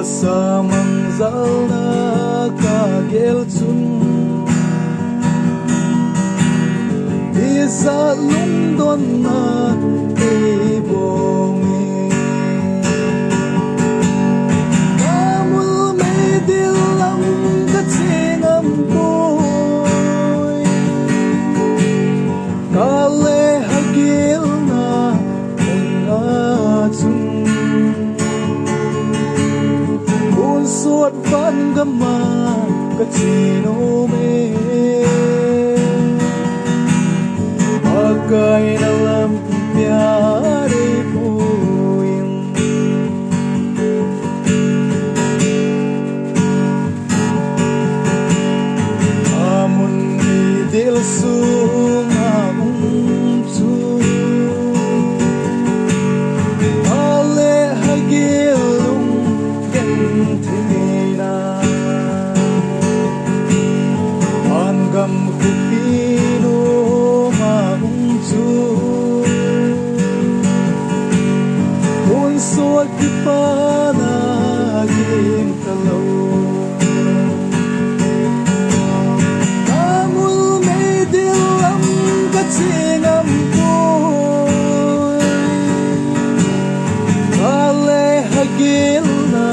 samang zalna kagel chun isa lungdon na ibongi kamul may dilang katsingam boy kale hagil na unatun suốt vẫn gama kasino me agai dalam pyare puing amun di dil sunga umtu ale hagilung gentina angam kupino maungtu unsuat kipana gim kalau amul medilam katsingam boy ale hagilna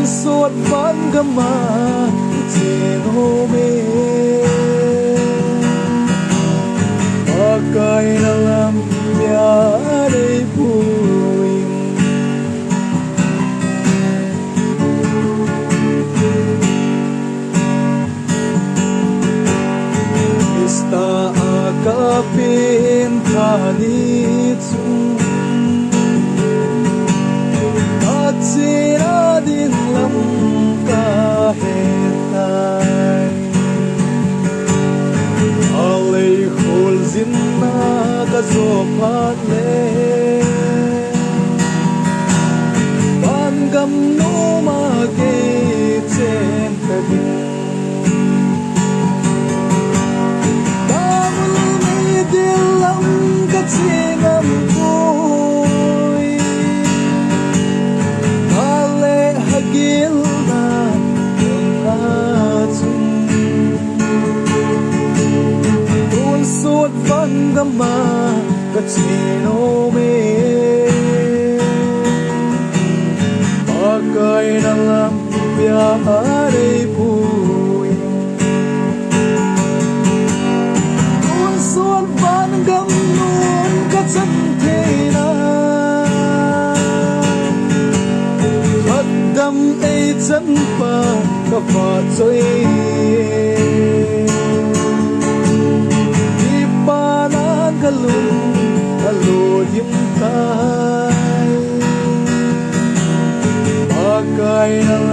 suốt vẫn gama chino me agai dalam pyare puing ista akapin tanitu sira din lam kahetai alay khol zinna ka zopat le bangam no mage chen kabin tamul me dilam ka chingam gilna unatun unsut vangama kasino me agai dalam pyare puing unsut vangam nun katsantena dam ai chân pa ka fa choi di pa na galung halo dim tai agai na